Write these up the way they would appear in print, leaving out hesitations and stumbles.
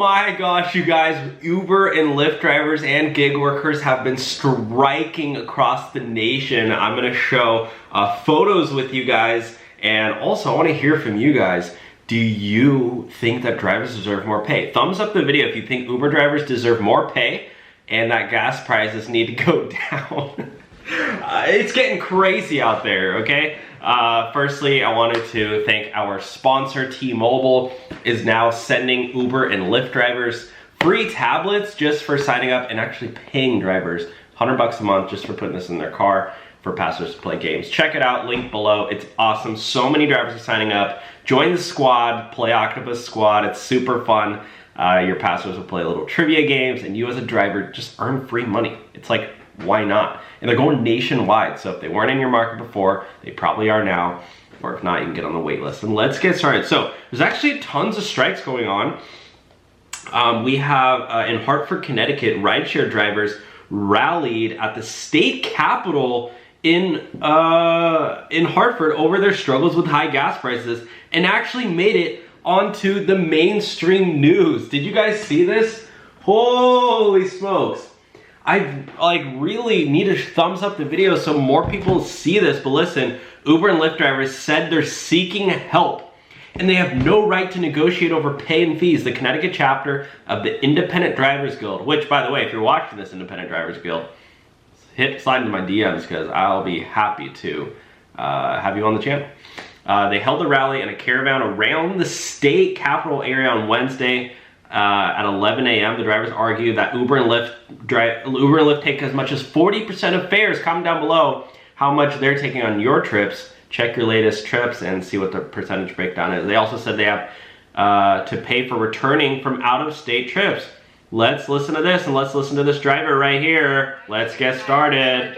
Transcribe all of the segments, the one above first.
my gosh, you guys, Uber and Lyft drivers and gig workers have been striking across the nation. I'm gonna show photos with you guys, and also I wanna hear from you guys. Do you think that drivers deserve more pay? Thumbs up the video if you think Uber drivers deserve more pay and that gas prices need to go down. It's getting crazy out there, okay? Firstly, I wanted to thank our sponsor, T-Mobile, is now sending Uber and Lyft drivers free tablets just for signing up and actually paying drivers $100 a month just for putting this in their car for passengers to play games. Check it out, link below. It's awesome. So many drivers are signing up. Join the squad, play Octopus squad. It's super fun. Your passengers will play little trivia games, and you as a driver just earn free money. It's like, why not? And they're going nationwide, so if they weren't in your market before, they probably are now, or if not, you can get on the wait list. And let's get started. So there's actually tons of strikes going on. We have in Hartford, Connecticut, rideshare drivers rallied at the state capitol in Hartford over their struggles with high gas prices and actually made it onto the mainstream news. Did you guys see this? Holy smokes. I really need to thumbs up the video so more people see this. But listen, Uber and Lyft drivers said they're seeking help and they have no right to negotiate over pay and fees. The Connecticut chapter of the Independent Drivers Guild, which, by the way, if you're watching this Independent Drivers Guild, slide into my DMs because I'll be happy to have you on the channel. They held a rally and a caravan around the state capitol area on Wednesday at 11 a.m. The drivers argue that Uber and Lyft take as much as 40% of fares. Comment down below how much they're taking on your trips. Check your latest trips and see what the percentage breakdown is. They also said they have to pay for returning from out-of-state trips. Let's listen to this, and let's listen to this driver right here. Let's get started.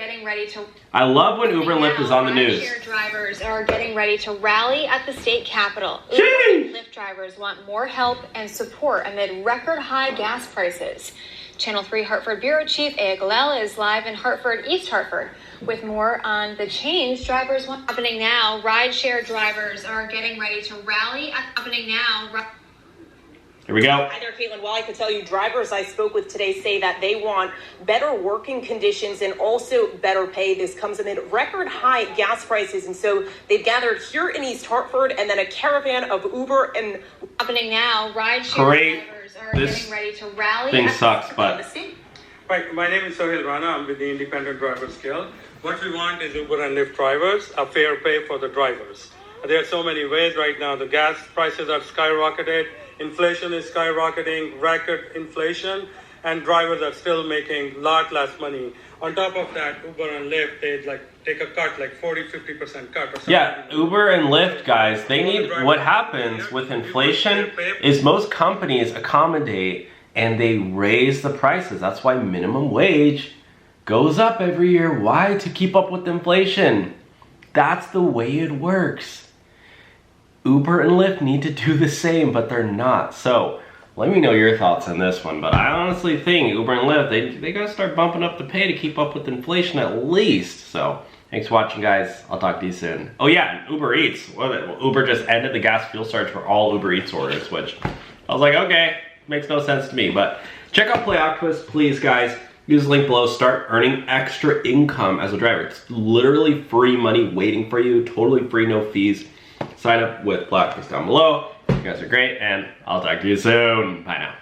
I love when Uber and Lyft is on the news. Rideshare drivers are getting ready to rally at the state capitol. Uber and Lyft drivers want more help and support amid record high gas prices. Channel 3 Hartford Bureau Chief Aya Galel is live in Hartford, East Hartford, with more on the change drivers want. Happening now, rideshare drivers are getting ready to rally at happening now. Here we go. Hi there, Caitlin. Well, I can tell you, drivers I spoke with today say that they want better working conditions and also better pay. This comes amid record high gas prices. And so they've gathered here in East Hartford, and then a caravan of Uber and... Happening now, rideshare drivers are getting ready to rally. Thing sucks, but... Right, my name is Sohail Rana. I'm with the Independent Drivers Guild. What we want is Uber and Lyft drivers, a fair pay for the drivers. There are so many ways right now. The gas prices are skyrocketed. Inflation is skyrocketing, record inflation, and drivers are still making a lot less money. On top of that, Uber and Lyft, they take a cut, like 40-50% cut. Or something. Yeah, Uber and Lyft, guys, they need, what happens with inflation is most companies accommodate and they raise the prices. That's why minimum wage goes up every year. Why? To keep up with inflation. That's the way it works. Uber and Lyft need to do the same, but they're not. So let me know your thoughts on this one. But I honestly think Uber and Lyft, they gotta start bumping up the pay to keep up with inflation at least. So thanks for watching, guys. I'll talk to you soon. Oh yeah, and Uber Eats. Uber just ended the gas fuel surge for all Uber Eats orders, which I was like, okay, makes no sense to me. But check out Play Octopus, please, guys. Use the link below, start earning extra income as a driver. It's literally free money waiting for you, totally free, no fees. Sign up with Play Octopus down below. You guys are great, and I'll talk to you soon. Bye now.